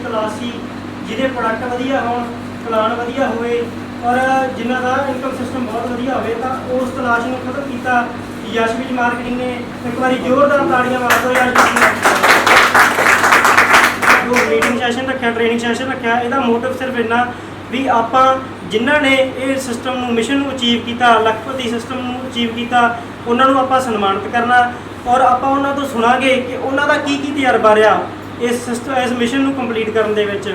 तलाश सी जिहदे प्रोडक्ट वधिया होण, चलान वधिया होवे और जिन्हां दा इनकम सिस्टम बहुत वधिया होवे, तां उस तलाश नूं खत्म कीता। यशविज मार्केटिंग ने एक बार जोरदार ताड़ियां मार दो जो मीटिंग सैशन रखा, ट्रेनिंग सैशन रखा, इहदा मोटिव सिर्फ इन्ना भी आपां जिन्हां ने ये सिस्टम नूं मिशन नूं अचीव किया, लखपति सिस्टम नूं अचीव किया, उन्हां नूं आपां सन्मानित करना और आपां उन्हां तों सुणांगे कि उन्हां दा की तजर्बा रहा इस सिस्टम, इस मिशन नूं कंप्लीट करन दे विच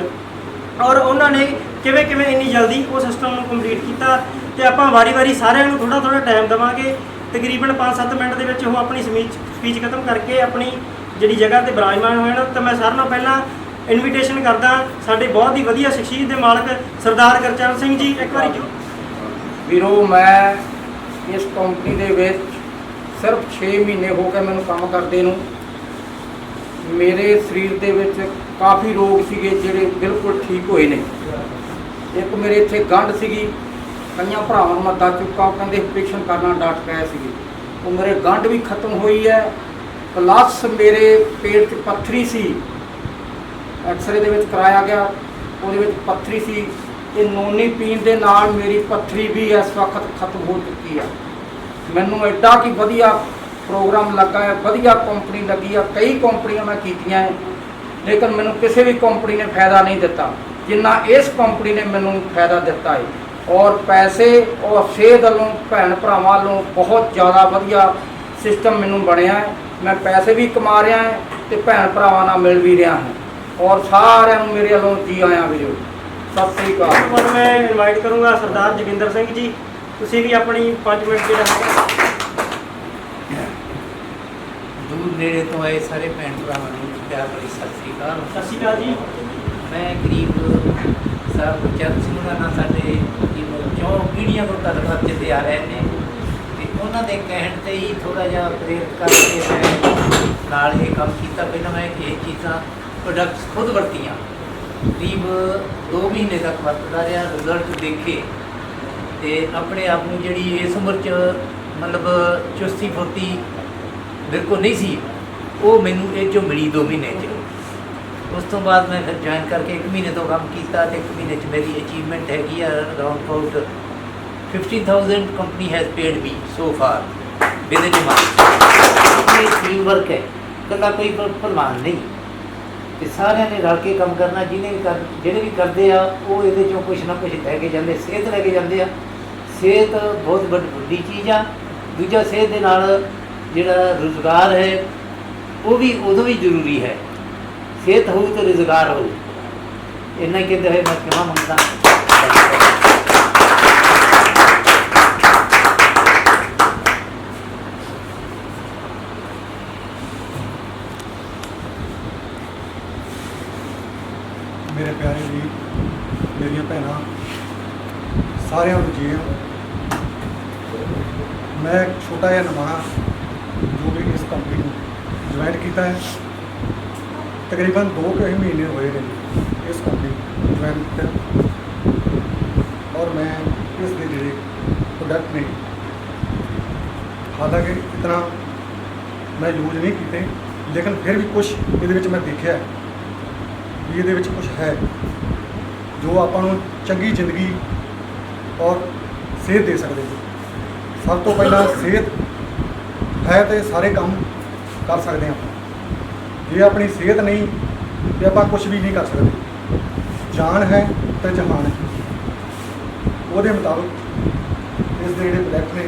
और उन्होंने किवें किवें इन्नी जल्दी वो सिस्टम नूं कंप्लीट किया। तो आपां वारी वारी सारिਆਂ ਨੂੰ थोड़ा थोड़ा टाइम देवांगे। तकरीबन 5-7 मिनट ਦੇ ਵਿੱਚ ਉਹ ਆਪਣੀ स्पीच खत्म करके अपनी ਜਿਹੜੀ जगह ਤੇ ਵਿਰਾਜਮਾਨ ਹੋਏ ਨੇ। ਤਾਂ ਮੈਂ ਸਾਰਿਆਂ ਨਾਲੋਂ ਪਹਿਲਾਂ ਇਨਵੀਟੇਸ਼ਨ ਕਰਦਾ ਸਾਡੇ ਬਹੁਤ ਹੀ ਵਧੀਆ ਸ਼ਖਸੀਅਤ ਦੇ ਮਾਲਕ ਸਰਦਾਰ ਗੁਰਚਰਨ ਸਿੰਘ ਜੀ। ਇੱਕ ਵਾਰੀ ਵੀਰੋ, ਮੈਂ ਇਸ ਕੰਪਨੀ ਦੇ ਵਿੱਚ ਸਿਰਫ 6 ਮਹੀਨੇ ਹੋ ਗਏ ਮੈਨੂੰ ਕੰਮ ਕਰਦੇ ਨੂੰ। ਮੇਰੇ ਸਰੀਰ ਦੇ ਵਿੱਚ ਕਾਫੀ ਰੋਗ ਸੀਗੇ ਜਿਹੜੇ ਬਿਲਕੁਲ ਠੀਕ ਹੋਏ ਨੇ। ਇੱਕ ਮੇਰੇ ਇੱਥੇ ਗੰਢ ਸੀਗੀ, ਕਈਆਂ ਭਰਾਵਾਂ ਨੂੰ ਮੈਂ ਦੱਸ ਚੁੱਕਾ, ਉਹ ਕਹਿੰਦੇ ਆਪਰੇਸ਼ਨ ਕਰਨਾ ਡਾਕਟਰ ਕਹੇ ਸੀਗੇ, ਉਹ ਮੇਰੇ ਗੰਢ ਵੀ ਖਤਮ ਹੋਈ ਹੈ। ਪਲੱਸ ਮੇਰੇ ਪੇਟ 'ਚ ਪੱਥਰੀ ਸੀ, ਐਕਸਰੇ ਦੇ ਵਿੱਚ ਕਰਾਇਆ ਗਿਆ, ਉਹਦੇ ਵਿੱਚ ਪੱਥਰੀ ਸੀ। ਇਹ ਨੋਨੀ ਪੀਣ ਦੇ ਨਾਲ ਮੇਰੀ ਪੱਥਰੀ ਵੀ ਇਸ ਵਕਤ ਖਤਮ ਹੋ ਚੁੱਕੀ ਹੈ। ਮੈਨੂੰ ਐਡਾ ਕਿ ਵਧੀਆ ਪ੍ਰੋਗਰਾਮ ਲੱਗਾ ਹੈ, ਵਧੀਆ ਕੰਪਨੀ ਲੱਗੀ ਆ। ਕਈ ਕੰਪਨੀਆਂ ਮੈਂ ਕੀਤੀਆਂ ਹੈ, ਲੇਕਿਨ ਮੈਨੂੰ ਕਿਸੇ ਵੀ ਕੰਪਨੀ ਨੇ ਫਾਇਦਾ ਨਹੀਂ ਦਿੱਤਾ ਜਿੰਨਾ ਇਸ ਕੰਪਨੀ ਨੇ ਮੈਨੂੰ ਫਾਇਦਾ ਦਿੱਤਾ ਹੈ। ਔਰ ਪੈਸੇ और सेहत वालों भैन भरावां वालों बहुत ज़्यादा वधिया सिस्टम मैनू बनया है। मैं पैसे भी कमा रहा है तो भैन भरावां नाल मिल भी रहा हूँ और सारे मेरे वालों जी आया वीडियो। सत श्री अकाल। मैं इनवाइट करूँगा सरदार जोगिंदर सिंह जी, तुसीं भी अपनी 5 मिनट जो दूर नेड़े तो आए सारे भैन भरावां नूं प्यार भरी सत श्री अकाल। सत श्री अकाल जी। मैं गरीब साहब गुरचरण सिंह ਦਾ ਨਾਂ ਸਾਡੇ ਕਿਉਂ ਪੀੜ੍ਹੀਆਂ ਤੋਂ ਤਲਕ ਚੱਲਦੇ ਆ ਰਹੇ ਨੇ ਤੇ ਉਹਨਾਂ ਦੇ ਕਹਿਣ ਤੇ ਹੀ ਥੋੜ੍ਹਾ ਜਿਹਾ ਪ੍ਰੇਰਿਤ ਕਰਕੇ ਮੈਂ ਨਾਲ ਇਹ ਕੰਮ ਕੀਤਾ। ਪਹਿਲਾਂ ਮੈਂ ਇਹ ਚੀਜ਼ਾਂ ਪ੍ਰੋਡਕਟਸ ਖੁਦ ਵਰਤੀਆਂ, ਕਰੀਬ 2 ਮਹੀਨੇ ਤੱਕ ਵਰਤਦਾ ਰਿਹਾ, ਰਿਜ਼ਲਟ ਦੇਖੇ ਤੇ ਆਪਣੇ ਆਪ ਨੂੰ ਜਿਹੜੀ ਇਸ ਉਮਰ 'ਚ ਮਤਲਬ ਚੁਸਤੀ ਫੁਰਤੀ ਮੇਰੇ ਕੋਲ ਨਹੀਂ ਸੀ, ਉਹ ਮੈਨੂੰ ਇਹ 'ਚੋਂ ਮਿਲੀ 2 ਮਹੀਨੇ 'ਚ। ਉਸ ਤੋਂ ਬਾਅਦ ਮੈਂ ਫਿਰ ਜੁਆਇਨ ਕਰਕੇ 1 ਮਹੀਨੇ ਤੋਂ ਕੰਮ ਕੀਤਾ ਤੇ 1 ਮਹੀਨੇ 'ਚ ਮੇਰੀ ਅਚੀਵਮੈਂਟ ਹੈਗੀ ਆ around about 15,000 company has paid me so far with in month. ਇਹ ਟੀਮ ਵਰਕ ਹੈ, ਇਕੱਲਾ ਕੋਈ ਭਲਵਾਨ ਨਹੀਂ ਤੇ ਸਾਰਿਆਂ ਨੇ ਰਲ ਕੇ ਕੰਮ ਕਰਨਾ। ਜਿਹੜੇ ਵੀ ਕਰਦੇ ਆ ਉਹ ਇਹਦੇ 'ਚੋਂ ਕੁਛ ਨਾ ਕੁਛ ਲੈ ਕੇ ਜਾਂਦੇ, ਸਿਹਤ ਲੈ ਕੇ ਜਾਂਦੇ ਆ। ਸਿਹਤ ਬਹੁਤ ਵੱਡੀ ਚੀਜ਼ ਆ। ਦੂਜਾ ਸਿਹਤ ਦੇ ਨਾਲ ਜਿਹੜਾ ਰੁਜ਼ਗਾਰ ਹੈ ਉਹ ਵੀ ਉਦੋਂ ਵੀ ਜ਼ਰੂਰੀ ਹੈ। सेहत हो तो रोजगार हो, इन्ना कहते हुए मैं क्षमा मंगता। मेरे प्यारे भी मेरिया भैन सारिਆਂ ਨੂੰ जी मैं एक छोटा जिहा नवां जो भी इस कंपनी ज्वाइन किया है। तकरीबन 2 महीने हुए हैं इस कंपनी ज्वाइन किया और मैं इस जोड़े प्रोडक्ट ने हालांकि इतना मैं यूज नहीं किए, लेकिन फिर भी कुछ ये मैं देखा भी ये कुछ है जो आपां नूं चंगी जिंदगी और सेहत दे सकते हैं। सब तो पहला सेहत है तो सारे काम कर सकते हैं। जे अपनी सेहत नहीं तो आप कुछ भी नहीं कर सकते। जान है तो जहान है, वो मुताबिक इस जोड़े प्रोडक्ट ने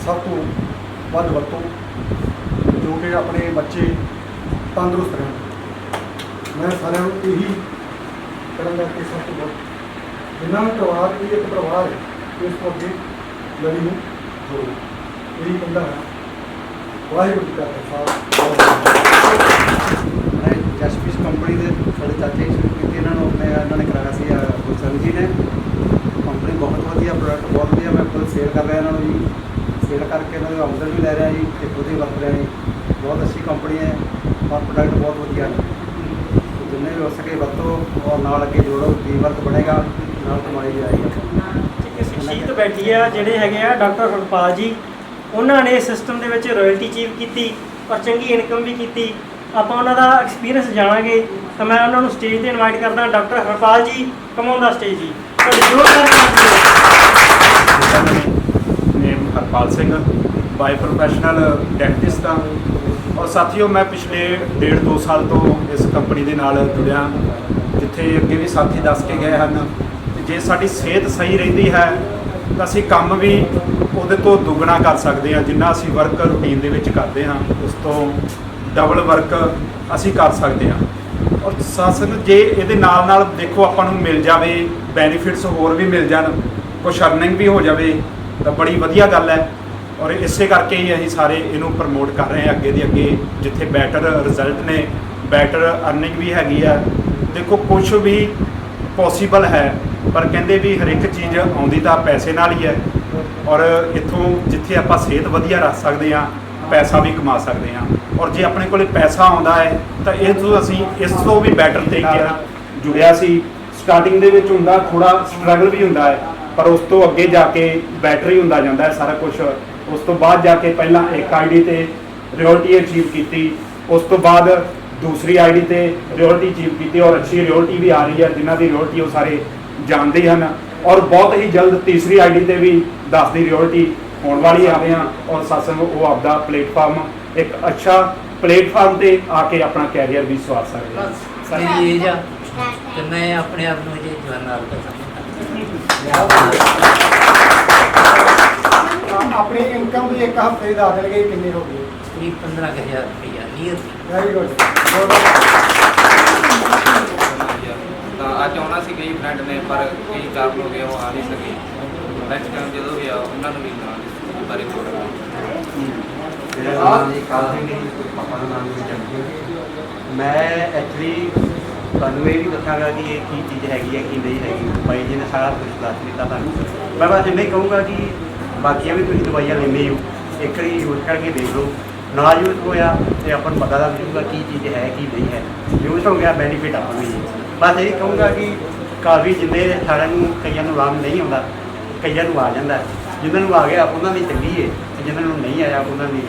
सब तो वध वरतो जो कि अपने बच्चे तंदुरुस्त रहें। मैं सारे यही करूँगा कि सब तो जिन्ना भी परिवार ये एक परिवार है इसको अगे लड़ी में जोड़ो, यही कहता है। वाहिगुरू जी का खालसा। मैं जसपीस कंपनी के थोड़े चाचे शुरू की, इन्होंने कराया से गुरचरण जी ने। कंपनी बहुत वधिया, प्रोडक्ट बहुत वधिया। मैं खुद सेल कर रहा इन्होंने जी, सेल करके इन्होंने ऑर्डर भी ले रहा जी तो खुद ही वरत रहे हैं। बहुत अच्छी कंपनी है और प्रोडक्ट बहुत वधिया है। तो जिन्हें भी हो सके वरतो और नाल अगे जोड़ो, टीम वर्क बनेगा, नाल कमाई भी आएगी। शख्सियत बैठी है ਜਿਹੜੇ ਹੈਗੇ ਆ ਡਾਕਟਰ ਹਰਪਾਲ ਜੀ, ਉਹਨਾਂ ਨੇ ਸਿਸਟਮ ਦੇ ਵਿੱਚ ਰਾਇਲਟੀ ਅਚੀਵ ਕੀਤੀ और चंगी इनकम भी की। ਆਪਾਂ ਉਹਨਾਂ ਦਾ ਐਕਸਪੀਰੀਅੰਸ ਜਾਣਾਂਗੇ ਤਾਂ ਮੈਂ ਉਹਨਾਂ ਨੂੰ ਸਟੇਜ ਤੇ ਇਨਵਾਈਟ ਕਰਦਾ। ਡਾਕਟਰ ਹਰਪਾਲ ਜੀ, ਕਮ ਔਨ ਦਾ ਸਟੇਜ ਜੀ। ਤੁਹਾਡੀ ਜ਼ੋਰਦਾਰ ਤਾੜੀਆਂ। ਨੇਮ ਹਰਪਾਲ ਸਿੰਘ, ਬਾਈ ਪ੍ਰੋਫੈਸ਼ਨਲ ਡੈਂਟਿਸਟ ਹਾਂ। ਔਰ ਸਾਥੀਓ, ਮੈਂ ਪਿਛਲੇ 1.5-2 ਸਾਲ ਤੋਂ ਇਸ ਕੰਪਨੀ ਦੇ ਨਾਲ ਜੁੜਿਆ, ਜਿੱਥੇ ਅੱਗੇ ਵੀ ਸਾਥੀ ਦੱਸ ਕੇ ਗਏ ਹਨ ਕਿ ਜੇ ਸਾਡੀ ਸਿਹਤ ਸਹੀ ਰਹਿੰਦੀ ਹੈ ਤਾਂ ਅਸੀਂ ਕੰਮ ਵੀ ਉਹਦੇ ਤੋਂ ਦੁੱਗਣਾ ਕਰ ਸਕਦੇ ਹਾਂ। ਜਿੰਨਾ ਅਸੀਂ ਵਰਕ ਰੂਟੀਨ ਦੇ ਵਿੱਚ ਕਰਦੇ ਹਾਂ, ਉਸ ਤੋਂ ਡਬਲ ਵਰਕ ਅਸੀਂ ਕਰ ਸਕਦੇ ਹਾਂ। ਔਰ ਸਾਥ ਜੇ ਇਹਦੇ ਨਾਲ ਨਾਲ ਦੇਖੋ ਆਪਾਂ ਨੂੰ ਮਿਲ ਜਾਵੇ ਬੈਨੀਫਿਟਸ, ਹੋਰ ਵੀ ਮਿਲ ਜਾਣ, ਕੁਛ ਅਰਨਿੰਗ ਵੀ ਹੋ ਜਾਵੇ ਤਾਂ ਬੜੀ ਵਧੀਆ ਗੱਲ ਹੈ। ਔਰ ਇਸੇ ਕਰਕੇ ਹੀ ਅਸੀਂ ਸਾਰੇ ਇਹਨੂੰ ਪ੍ਰਮੋਟ ਕਰ ਰਹੇ ਹਾਂ ਅੱਗੇ ਦੀ ਅੱਗੇ, ਜਿੱਥੇ ਬੈਟਰ ਰਿਜ਼ਲਟ ਨੇ, ਬੈਟਰ ਅਰਨਿੰਗ ਵੀ ਹੈਗੀ ਆ। ਦੇਖੋ ਕੁਛ ਵੀ ਪੋਸੀਬਲ ਹੈ, ਪਰ ਕਹਿੰਦੇ ਵੀ ਹਰ ਇੱਕ ਚੀਜ਼ ਆਉਂਦੀ ਤਾਂ ਪੈਸੇ ਨਾਲ ਹੀ ਹੈ। ਔਰ ਇੱਥੋਂ ਜਿੱਥੇ ਆਪਾਂ ਸਿਹਤ ਵਧੀਆ ਰੱਖ ਸਕਦੇ ਹਾਂ, ਪੈਸਾ ਵੀ ਕਮਾ ਸਕਦੇ ਹਾਂ। ਔਰ ਜੇ ਆਪਣੇ ਕੋਲੇ ਪੈਸਾ ਆਉਂਦਾ ਹੈ ਤਾਂ ਇਹ ਤੋਂ ਅਸੀਂ ਇਸ ਤੋਂ ਵੀ ਬੈਟਰ ਤਰੀਕੇ ਨਾਲ ਜੁੜਿਆ ਸੀ। ਸਟਾਰਟਿੰਗ ਦੇ ਵਿੱਚ ਹੁੰਦਾ ਥੋੜਾ ਸਟਰਗਲ ਵੀ ਹੁੰਦਾ ਹੈ, ਪਰ ਉਸ ਤੋਂ ਅੱਗੇ ਜਾ ਕੇ ਬੈਟਰ ਹੀ ਹੁੰਦਾ ਜਾਂਦਾ ਹੈ ਸਾਰਾ ਕੁਝ। ਉਸ ਤੋਂ ਬਾਅਦ ਜਾ ਕੇ ਪਹਿਲਾਂ ਇੱਕ ਆਈਡੀ ਤੇ ਰਿਓਲਟੀ ਅਚੀਵ ਕੀਤੀ, ਉਸ ਤੋਂ ਬਾਅਦ ਦੂਸਰੀ ਆਈਡੀ ਤੇ ਰਿਓਲਟੀ ਅਚੀਵ ਕੀਤੀ, ਔਰ ਅੱਛੀ ਰਿਓਲਟੀ ਵੀ ਆ ਰਹੀ ਹੈ। ਜਿਨ੍ਹਾਂ ਦੀ ਰਿਓਲਟੀ ਉਹ ਸਾਰੇ ਜਾਣਦੇ ਹਨ। ਔਰ ਬਹੁਤ ਹੀ ਜਲਦ ਤੀਸਰੀ ਆਈਡੀ ਤੇ ਵੀ 10 ਦੀ ਰਿਓਲਟੀ ਹੋਣ ਵਾਲੀ ਆ ਰਹੇ ਹਾਂ। ਔਰ ਸਤਸੰਗ ਉਹ ਆਪਦਾ ਪਲੇਟਫਾਰਮ, ਇੱਕ ਅੱਛਾ ਪਲੇਟਫਾਰਮ ਤੇ ਆ ਕੇ ਆਪਣਾ ਕੈਰੀਅਰ ਵੀ ਸਵਾਰ ਸਕਦੇ ਹਾਂ। ਸਾਡੀ ਏਜ ਆ ਤੇ ਮੈਂ ਆਪਣੇ ਆਪ ਨੂੰ ਜੇ ਜਵਾਨਾਂ ਆਪਣੀ ਇਨਕਮ ਵੀ ਇੱਕ ਹਫ਼ਤੇ ਦੀ ਦੱਸ ਦੇਣਗੇ ਕਿੰਨੀ ਹੋ ਗਈ। ਕਰੀਬ 15,000 ਰੁਪਇਆ ਨੀਅਰ। Very good. ਤਾਂ ਅੱਜ ਆਉਣਾ ਸੀ ਕਈ ਫਰੈਂਡ ਨੇ, ਪਰ ਕਈ ਕਾਰਨ ਹੋ ਗਏ ਉਹ ਆ ਨਹੀਂ ਸਕੇ। ਨੈਕਸਟ ਟਾਈਮ ਜਦੋਂ ਵੀ ਆ ਉਹਨਾਂ ਨੂੰ ਵੀ ਨਾਲ ਬਾਰੇ ਥੋੜ੍ਹਾ ਮੇਰਾ ਨਾਮ ਜੀ ਕਾਜ਼ੀ ਨੇ, ਪਾਪਾ ਦਾ ਨਾਮ ਵੀ ਜੰਗੀ। ਮੈਂ ਐਕਚੁਅਲੀ ਤੁਹਾਨੂੰ ਇਹ ਵੀ ਦੱਸਾਂਗਾ ਕਿ ਇਹ ਕੀ ਚੀਜ਼ ਹੈਗੀ ਹੈ ਕੀ ਨਹੀਂ ਹੈਗੀ। ਬਾਈ ਜੀ ਨੇ ਸਾਰਾ ਕੁਝ ਦੱਸ ਦਿੱਤਾ ਤੁਹਾਨੂੰ। ਮੈਂ ਬਸ ਇੰਨਾ ਹੀ ਕਹੂੰਗਾ ਕਿ ਬਾਕੀਆਂ ਵੀ ਤੁਸੀਂ ਦਵਾਈਆਂ ਲੈਂਦੇ ਹੋ, ਇੱਕ ਵਾਰੀ ਯੂਜ਼ ਕਰਕੇ ਦੇਖ ਲਓ। ਨਾ ਯੂਜ਼ ਹੋਇਆ ਤੇ ਆਪਾਂ ਨੂੰ ਪਤਾ ਲੱਗ ਜੂਗਾ ਕੀ ਚੀਜ਼ ਹੈ ਕੀ ਨਹੀਂ ਹੈ। ਯੂਜ਼ ਹੋ ਗਿਆ ਬੈਨੀਫਿਟ ਆਪਾਂ ਨੂੰ। ਬਸ ਇਹ ਕਹੂੰਗਾ ਕਿ ਕਾਫੀ ਜਿੰਨੇ ਸਾਰਿਆਂ ਨੂੰ, ਕਈਆਂ ਨੂੰ ਆਰਾਮ ਨਹੀਂ ਆਉਂਦਾ, ਕਈਆਂ ਨੂੰ ਆ ਜਾਂਦਾ। ਜਿਨ੍ਹਾਂ ਨੂੰ ਆ ਗਿਆ ਉਹਨਾਂ ਦੀ ਚੰਗੀ ਹੈ, ਤੇ ਜਿਨ੍ਹਾਂ ਨੂੰ ਨਹੀਂ ਆਇਆ ਉਹਨਾਂ ਦੀ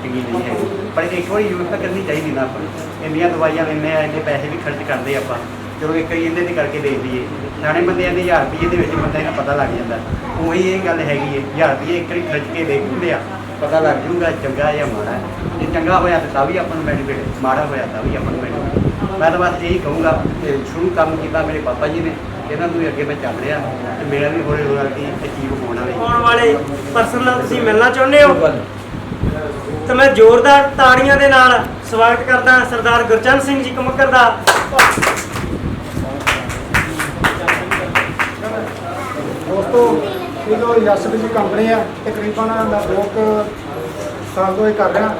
ਚੰਗੀ ਨਹੀਂ ਹੈਗੀ। ਪਰ ਇੱਕ ਵਾਰੀ ਯੂਜ਼ ਤਾਂ ਕਰਨੀ ਚਾਹੀਦੀ ਨਾ। ਆਪਾਂ ਇੰਨੀਆਂ ਦਵਾਈਆਂ ਲੈਂਦੇ ਆ, ਇੰਨੇ ਪੈਸੇ ਵੀ ਖਰਚ ਕਰਦੇ ਆਪਾਂ, ਚਲੋ ਇੱਕ ਵਾਰੀ ਇਹਦੇ 'ਤੇ ਕਰਕੇ ਦੇਖ ਲਈਏ। ਸਿਆਣੇ ਬੰਦਿਆਂ ਦੇ 1000 ਰੁਪਏ ਦੇ ਵਿੱਚ ਬੰਦੇ ਨੂੰ ਪਤਾ ਲੱਗ ਜਾਂਦਾ। ਉਹੀ ਇਹ ਗੱਲ ਹੈਗੀ ਹੈ, 1000 ਰੁਪਏ ਇੱਕ ਵਾਰੀ ਖਰਚ ਕੇ ਦੇਖ ਲੈਂਦੇ ਆ, ਪਤਾ ਲੱਗ ਜੂਗਾ ਚੰਗਾ ਜਾਂ ਮਾੜਾ ਹੈ। ਜੇ ਚੰਗਾ ਹੋਇਆ ਤਾਂ ਵੀ ਆਪਾਂ ਨੂੰ ਬੈਨੀਫਿਟ, ਮਾੜਾ ਹੋਇਆ ਤਾਂ ਵੀ ਆਪਾਂ ਨੂੰ ਬੈਨੀਫਿਟ। ਮੈਂ ਤਾਂ ਬਸ ਇਹੀ ਕਹੂੰਗਾ ਕਿ ਸ਼ੁਰੂ ਕੰਮ ਕੀਤਾ ਮੇਰੇ ਪਾਪਾ ਜੀ ਨੇ, ਇਹਨਾਂ ਨੂੰ ਵੀ ਅੱਗੇ ਮੈਂ ਚੱਲ ਰਿਹਾ ਤੇ ਮੇਰਾ ਵੀ ਹੌਲੀ ਹੌਲੀ ਅਚੀਵ ਹੋਣਾ ਹੈ। ਆਉਣ ਵਾਲੇ ਪਰਸਨ ਨਾਲ ਤੁਸੀਂ ਮਿਲਣਾ ਚਾਹੁੰਦੇ ਹੋ ਤਾਂ ਮੈਂ ਜ਼ੋਰਦਾਰ ਤਾੜੀਆਂ ਦੇ ਨਾਲ ਸਵਾਗਤ ਕਰਦਾ ਸਰਦਾਰ ਗੁਰਚਰਨ ਸਿੰਘ ਜੀ ਕਮੱਕਰ ਦਾ। ਦੋਸਤੋ, ਇਹ ਜੋ ਯਸ਼ਵੀ ਕੰਪਨੀ ਆ, ਤਕਰੀਬਨ ਮੈਂ 2 ਸਾਲ ਤੋਂ ਇਹ ਕਰ ਰਿਹਾ।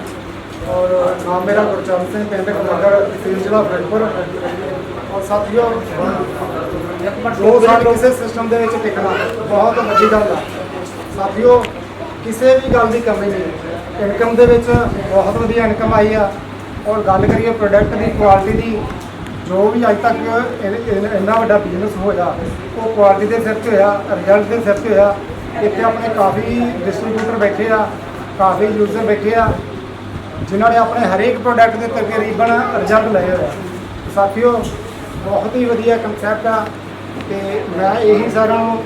ਔਰ ਨਾਮ ਮੇਰਾ ਗੁਰਚਰਨ ਸਿੰਘ, ਪਿੰਡ ਕਮੱਕਰ, ਤਹਿਸੀਲ ਜ਼ਿਲ੍ਹਾ ਫਿਰੋਜ਼ਪੁਰ। ਔਰ ਸਾਥੀਓ, 2 ਸਾਲ ਕਿਸੇ ਸਿਸਟਮ ਦੇ ਵਿੱਚ ਟਿਕਣਾ ਬਹੁਤ ਵੱਡੀ ਗੱਲ ਆ। ਸਾਥੀਓ, ਕਿਸੇ ਵੀ ਗੱਲ ਦੀ ਕਮੀ ਨਹੀਂ। ਇਨਕਮ ਦੇ ਵਿੱਚ ਬਹੁਤ ਵਧੀਆ ਇਨਕਮ ਆਈ ਆ। ਔਰ ਗੱਲ ਕਰੀਏ ਪ੍ਰੋਡਕਟ ਦੀ ਕੁਆਲਿਟੀ ਦੀ, ਜੋ ਵੀ ਅੱਜ ਤੱਕ ਇੰਨਾ ਵੱਡਾ ਬਿਜ਼ਨਸ ਹੋਇਆ ਉਹ ਕੁਆਲਿਟੀ ਦੇ ਸਿਰ 'ਤੇ ਹੋਇਆ, ਰਿਜ਼ਲਟ ਦੇ ਸਿਰ 'ਤੇ ਹੋਇਆ। ਇੱਥੇ ਆਪਣੇ ਕਾਫੀ ਡਿਸਟਰੀਬਿਊਟਰ ਬੈਠੇ ਆ, ਕਾਫੀ ਯੂਜ਼ਰ ਬੈਠੇ ਆ, ਜਿਨ੍ਹਾਂ ਨੇ ਆਪਣੇ ਹਰੇਕ ਪ੍ਰੋਡਕਟ ਦੇ ਤਕਰੀਬਨ ਰਿਜ਼ਲਟ ਲਏ ਹੋਏ ਆ। ਸਾਥੀਓ, ਬਹੁਤ ਹੀ ਵਧੀਆ ਕੰਸੈਪਟ ਆ ਤੇ ਮੈਂ ਇਹੀ ਸਾਰਿਆਂ ਨੂੰ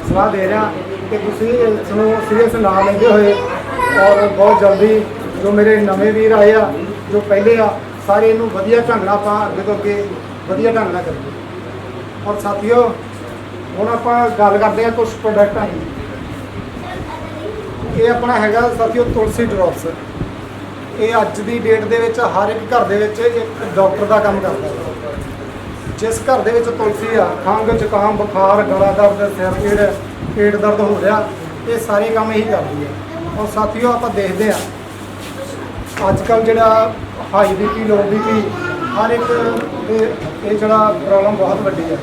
ਸਲਾਹ ਦੇ ਰਿਹਾ ਕਿ ਤੁਸੀਂ ਇਸ ਨੂੰ ਸੀਰੀਅਸ ਨਾ ਲੈਂਦੇ ਹੋਏ ਔਰ ਬਹੁਤ ਜਲਦੀ ਜੋ ਮੇਰੇ ਨਵੇਂ ਵੀਰ ਆਏ ਆ, ਜੋ ਪਹਿਲੇ ਆ, ਸਾਰੇ ਇਹਨੂੰ ਵਧੀਆ ਢੰਗ ਨਾਲ ਆਪਾਂ ਅੱਗੇ ਤੋਂ ਅੱਗੇ ਵਧੀਆ ਢੰਗ ਨਾਲ ਕਰੀਏ। ਔਰ ਸਾਥੀਓ, ਹੁਣ ਆਪਾਂ ਗੱਲ ਕਰਦੇ ਹਾਂ ਕੁਝ ਪ੍ਰੋਡਕਟਾਂ ਦੀ। ਇਹ ਆਪਣਾ ਹੈਗਾ ਸਾਥੀਓ ਤੁਲਸੀ ਡ੍ਰੌਪਸ। ਇਹ ਅੱਜ ਦੀ ਡੇਟ ਦੇ ਵਿੱਚ ਹਰ ਇੱਕ ਘਰ ਦੇ ਵਿੱਚ ਇੱਕ ਡਾਕਟਰ ਦਾ ਕੰਮ ਕਰਦਾ ਹੈ। ਜਿਸ ਘਰ ਦੇ ਵਿੱਚ ਤੁਲਸੀ ਆ, ਖੰਘ, ਜ਼ੁਕਾਮ, ਬੁਖਾਰ, ਗਲਾ ਦਰਦ, ਸਿਰ ਪੀੜ, ਪੇਟ ਦਰਦ ਹੋ ਰਿਹਾ, ਇਹ ਸਾਰੇ ਕੰਮ ਇਹੀ ਕਰਦੀ ਹੈ। ਔਰ ਸਾਥੀਓ, ਆਪਾਂ ਦੇਖਦੇ ਹਾਂ ਅੱਜ ਕੱਲ੍ਹ ਜਿਹੜਾ ਹਾਈ ਬੀਪੀ, ਲੋ ਬੀਪੀ, ਹਰ ਇੱਕ ਦੇ ਇਹ ਜਿਹੜਾ ਪ੍ਰੋਬਲਮ ਬਹੁਤ ਵੱਡੀ ਹੈ।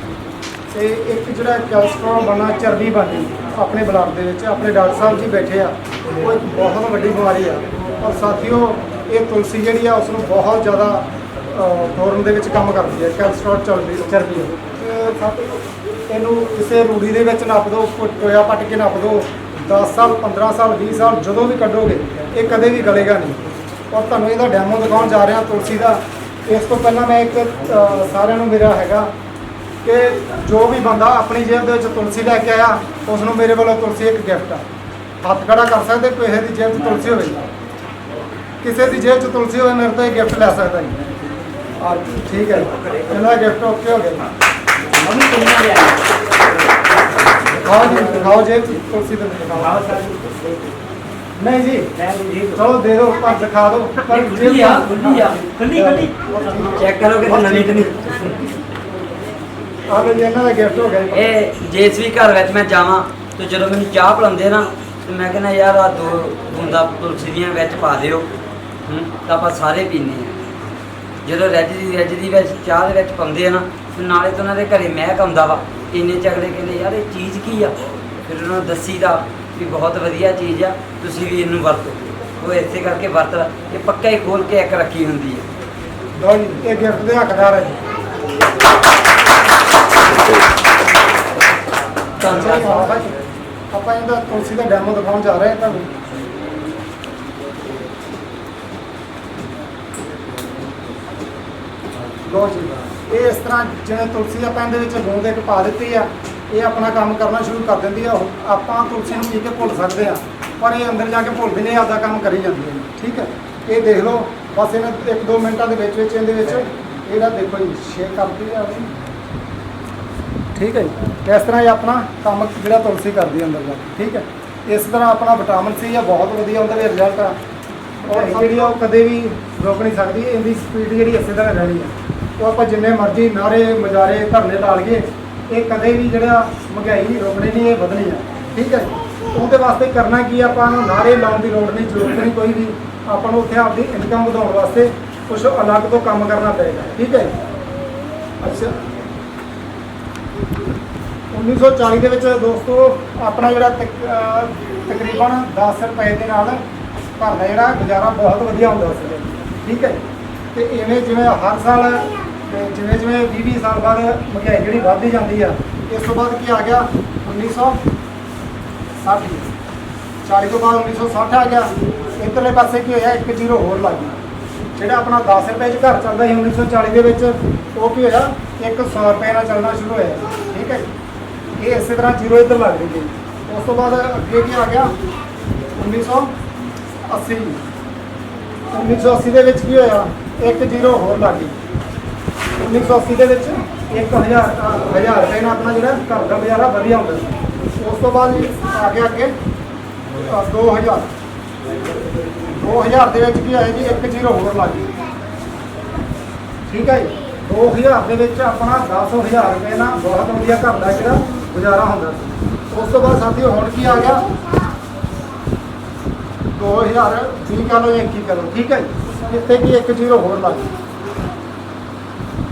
ਤੇ ਇੱਕ ਜਿਹੜਾ ਕੈਲਸਟ੍ਰੋਲ ਬਣਨਾ, ਚਰਬੀ ਬਣਨੀ ਆਪਣੇ ਬਲੱਡ ਦੇ ਵਿੱਚ, ਆਪਣੇ ਡਾਕਟਰ ਸਾਹਿਬ ਜੀ ਬੈਠੇ ਆ, ਉਹ ਇੱਕ ਬਹੁਤ ਵੱਡੀ ਬਿਮਾਰੀ ਆ। ਔਰ ਸਾਥੀਓ, ਇਹ ਤੁਲਸੀ ਜਿਹੜੀ ਆ ਉਸ ਨੂੰ ਬਹੁਤ ਜ਼ਿਆਦਾ ਤੋੜਨ ਦੇ ਵਿੱਚ ਕੰਮ ਕਰਦੀ ਹੈ। ਕੈਲਸਟ੍ਰੋਲ ਚਰਬੀ ਇਹਨੂੰ ਕਿਸੇ ਰੂੜੀ ਦੇ ਵਿੱਚ ਨੱਪ ਦਿਓ, ਟੋਇਆ ਪੱਟ ਕੇ ਨੱਪ ਦਿਓ, 10 ਸਾਲ 15 ਸਾਲ 20 ਸਾਲ ਜਦੋਂ ਵੀ ਕੱਢੋਗੇ ਇਹ ਕਦੇ ਵੀ ਗਲੇਗਾ ਨਹੀਂ। ਔਰ ਤੁਹਾਨੂੰ ਇਹਦਾ ਡੈਮੋ ਦਿਖਾਉਣ ਜਾ ਰਿਹਾ ਤੁਲਸੀ ਦਾ। ਇਸ ਤੋਂ ਪਹਿਲਾਂ ਮੈਂ ਇੱਕ ਸਾਰਿਆਂ ਨੂੰ ਮੇਰਾ ਹੈਗਾ ਕਿ ਜੋ ਵੀ ਬੰਦਾ ਆਪਣੀ ਜੇਬ ਦੇ ਵਿੱਚ ਤੁਲਸੀ ਲੈ ਕੇ ਆਇਆ ਉਸ ਨੂੰ ਮੇਰੇ ਵੱਲੋਂ ਤੁਲਸੀ ਇੱਕ ਗਿਫਟ ਆ। ਹੱਥ ਖੜਾ ਕਰ ਸਕਦੇ, ਕਿਸੇ ਦੀ ਜੇਬ 'ਚ ਤੁਲਸੀ ਹੋਵੇ, ਕਿਸੇ ਦੀ ਜੇਬ 'ਚ ਤੁਲਸੀ ਹੋਵੇ, ਮੇਰੇ ਤੋਂ ਇਹ ਗਿਫਟ ਲੈ ਸਕਦਾ ਜੀ। ਠੀਕ ਹੈ, ਇਹਨਾਂ ਦਾ ਗਿਫਟ ਓਕੇ ਹੋ ਗਿਆ। ਦਿਖਾਓ ਜੀ, ਦਿਖਾਓ ਜੇਬ 'ਚ ਤੁਲਸੀ ਤੇ ਦਿਖਾਓ। ਨਹੀਂ ਜੀ, ਚਲੋ ਦੇ ਦਿਓ, ਪਰ ਦਿਖਾ ਦਿਓ। ਪਰ ਖੁੱਲੀ ਆ, ਖੁੱਲੀ ਚੈੱਕ ਕਰੋ ਕਿ ਨਵੀਂ ਤੇ ਨਹੀਂ। ਆ ਲਓ ਜੀ, ਇਹਨਾਂ ਦਾ ਗਿਫਟ ਹੋ ਗਿਆ ਜੀ। ਇਹ ਜਿਸ ਵੀ ਘਰ ਵਿੱਚ ਮੈਂ ਜਾਵਾਂ ਤੇ ਜਦੋਂ ਮੈਨੂੰ ਚਾਹ ਪਿਲਾਉਂਦੇ ਨਾ ਤੇ ਮੈਂ ਕਹਿੰਦਾ ਯਾਰ ਆ 2 ਬੂੰਦਾਂ ਤੁਲਸੀ ਦੀਆਂ ਵਿੱਚ ਪਾ ਦਿਓ, ਤਾਂ ਆਪਾਂ ਸਾਰੇ ਪੀਂਦੇ ਹਾਂ। ਜਦੋਂ ਰੱਜ ਦੀ ਵਿੱਚ ਚਾਹ ਦੇ ਵਿੱਚ ਪਾਉਂਦੇ ਆ ਨਾ, ਨਾਲੇ ਤਾਂ ਉਹਨਾਂ ਦੇ ਘਰੇ ਮਹਿਕ ਆਉਂਦਾ ਵਾ। ਇੰਨੇ ਝਗੜੇ ਕਹਿੰਦੇ ਯਾਰ ਇਹ ਚੀਜ਼ ਕੀ ਆ, ਫਿਰ ਉਹਨਾਂ ਨੂੰ ਦੱਸੀਦਾ ਵੀ ਬਹੁਤ ਵਧੀਆ ਚੀਜ਼ ਆ, ਤੁਸੀਂ ਵੀ ਇਹਨੂੰ ਵਰਤੋ। ਉਹ ਇਸੇ ਕਰਕੇ ਵਰਤ, ਇਹ ਪੱਕਾ ਹੀ ਖੋਲ ਕੇ ਇੱਕ ਰੱਖੀ ਹੁੰਦੀ ਹੈ। ਲਓ ਜੀ, ਇਹ ਗਿਫਟ ਦੇ ਹੱਕਦਾਰ ਹੈ ਜੀ। ਧੰਨਵਾਦ। ਆਪਾਂ ਇਹਦਾ ਤੁਲਸੀ ਦਾ ਡੈਮੋ ਦਿਖਾਉਣ ਜਾ ਰਹੇ ਹਾਂ ਤੁਹਾਨੂੰ। ਲਓ ਜੀ, ਇਹ ਇਸ ਤਰ੍ਹਾਂ ਜਿਵੇਂ ਤੁਲਸੀ ਆਪਾਂ ਇਹਦੇ ਵਿੱਚ ਗੂੰਦ ਇੱਕ ਪਾ ਦਿੱਤੀ ਆ, ਇਹ ਆਪਣਾ ਕੰਮ ਕਰਨਾ ਸ਼ੁਰੂ ਕਰ ਦਿੰਦੀ ਆ। ਆਪਾਂ ਤੁਲਸੀ ਨੂੰ ਪੀ ਕੇ ਭੁੱਲ ਸਕਦੇ ਆ, ਪਰ ਇਹ ਅੰਦਰ ਜਾ ਕੇ ਭੁੱਲਦੀ ਨਹੀਂ, ਆਪਦਾ ਕੰਮ ਕਰੀ ਜਾਂਦੀ ਹੈ। ਠੀਕ ਹੈ, ਇਹ ਦੇਖ ਲਓ, ਬਸ ਇਹਨਾਂ 1-2 ਮਿੰਟਾਂ ਦੇ ਵਿੱਚ ਇਹਦੇ ਵਿੱਚ ਇਹਦਾ ਦੇਖੋ ਜੀ ਸ਼ੇਕ ਕਰਦੀ ਆ। ਠੀਕ ਹੈ ਜੀ, ਇਸ ਤਰ੍ਹਾਂ ਹੀ ਆਪਣਾ ਕੰਮ ਜਿਹੜਾ ਤੁਲਸੀ ਕਰਦੀ ਅੰਦਰ ਜਾ ਕੇ। ਠੀਕ ਹੈ, ਇਸ ਤਰ੍ਹਾਂ ਆਪਣਾ ਵਿਟਾਮਿਨ ਸੀ ਆ ਬਹੁਤ ਵਧੀਆ ਉਹਦਾ ਵੀ ਰਿਜ਼ਲਟ ਆ। ਔਰ ਜਿਹੜੀ ਉਹ ਕਦੇ ਵੀ ਰੁਕ ਨਹੀਂ ਸਕਦੀ, ਇਹਦੀ ਸਪੀਡ ਜਿਹੜੀ ਇਸੇ ਤਰ੍ਹਾਂ ਰਹਿਣੀ ਆ। ਉਹ ਆਪਾਂ ਜਿੰਨੇ ਮਰਜ਼ੀ ਨਾਰੇ ਮਜਾਰੇ ਧਰਨੇ ਲਾ ਲਈਏ, ਇਹ ਕਦੇ ਵੀ ਜਿਹੜਾ ਮਹਿੰਗਾਈ ਰੁਕਣੀ ਨਹੀਂ, ਇਹ ਵਧਣੀ ਆ। ਠੀਕ ਹੈ ਜੀ, ਉਹਦੇ ਵਾਸਤੇ ਕਰਨਾ ਕੀ, ਆਪਾਂ ਨੂੰ ਨਾਰੇ ਲਾਉਣ ਦੀ ਲੋੜ ਨਹੀਂ, ਜ਼ਰੂਰਤ ਨਹੀਂ ਕੋਈ ਵੀ। ਆਪਾਂ ਨੂੰ ਉੱਥੇ ਆਪਦੀ ਇਨਕਮ ਵਧਾਉਣ ਵਾਸਤੇ ਕੁਝ ਅਲੱਗ ਤੋਂ ਕੰਮ ਕਰਨਾ ਪਏਗਾ। ਠੀਕ ਹੈ ਜੀ। ਅੱਛਾ, 1940 ਦੇ ਵਿੱਚ ਦੋਸਤੋ ਆਪਣਾ ਜਿਹੜਾ ਤਕਰੀਬਨ 10 ਰੁਪਏ ਦੇ ਨਾਲ ਘਰ ਦਾ ਜਿਹੜਾ ਗੁਜ਼ਾਰਾ ਬਹੁਤ ਵਧੀਆ ਹੁੰਦਾ ਸੀ। ਠੀਕ ਹੈ, ਤੇ ਇਵੇਂ ਜਿਵੇਂ ਹਰ ਸਾਲ ਜਿਵੇਂ 20-20 ਸਾਲ ਬਾਅਦ ਮਹਿੰਗਾਈ ਜਿਹੜੀ ਵੱਧਦੀ ਜਾਂਦੀ ਆ, ਇਸ ਤੋਂ ਬਾਅਦ ਕੀ ਆ ਗਿਆ 1960, 40 ਤੋਂ ਬਾਅਦ 1960 ਆ ਗਿਆ। ਇੱਧਰਲੇ ਪਾਸੇ ਕੀ ਹੋਇਆ, 1 ਜ਼ੀਰੋ ਹੋਰ ਲੱਗ ਗਿਆ। ਜਿਹੜਾ ਆਪਣਾ 10 ਰੁਪਏ 'ਚ ਘਰ ਚੱਲਦਾ ਸੀ 1940 ਦੇ ਵਿੱਚ, ਉਹ ਕੀ ਹੋਇਆ 100 ਰੁਪਏ ਨਾਲ ਚੱਲਣਾ ਸ਼ੁਰੂ ਹੋਇਆ। ਠੀਕ ਹੈ, ਇਹ ਇਸੇ ਤਰ੍ਹਾਂ ਜ਼ੀਰੋ ਇੱਧਰ ਲੱਗ ਗਈ। ਉਸ ਤੋਂ ਬਾਅਦ ਅੱਗੇ ਕੀ ਆ ਗਿਆ 1980, 1980 ਦੇ ਵਿੱਚ ਕੀ ਹੋਇਆ 1 ਜ਼ੀਰੋ ਹੋਰ ਲੱਗ ਗਈ। 1980 ਦੇ ਵਿੱਚ 1000 ਰੁਪਏ ਨਾਲ ਆਪਣਾ ਜਿਹੜਾ ਘਰ ਦਾ ਗੁਜ਼ਾਰਾ ਵਧੀਆ ਹੁੰਦਾ ਸੀ। ਉਸ ਤੋਂ ਬਾਅਦ ਆ ਗਿਆ ਅੱਗੇ 2000 ਦੇ ਵਿੱਚ ਕੀ ਹੋਇਆ ਜੀ 1 ਜ਼ੀਰੋ ਹੋਰ ਲੱਗ ਗਈ। ਠੀਕ ਹੈ ਜੀ, 2000 ਦੇ ਵਿੱਚ ਆਪਣਾ 10,000 ਰੁਪਏ ਨਾਲ ਬਹੁਤ ਵਧੀਆ ਘਰ ਦਾ ਜਿਹੜਾ ਗੁਜ਼ਾਰਾ ਹੁੰਦਾ ਸੀ। ਉਸ ਤੋਂ ਬਾਅਦ ਸਾਥੀਓ ਹੁਣ ਕੀ ਆ ਗਿਆ 2020 ਕਹ ਲਓ ਜਾਂ 21 ਕਹ ਲਓ। ਠੀਕ ਹੈ ਜੀ, ਇੱਥੇ ਕੀ 1 ਜ਼ੀਰੋ ਹੋਰ ਲੱਗ ਗਈ।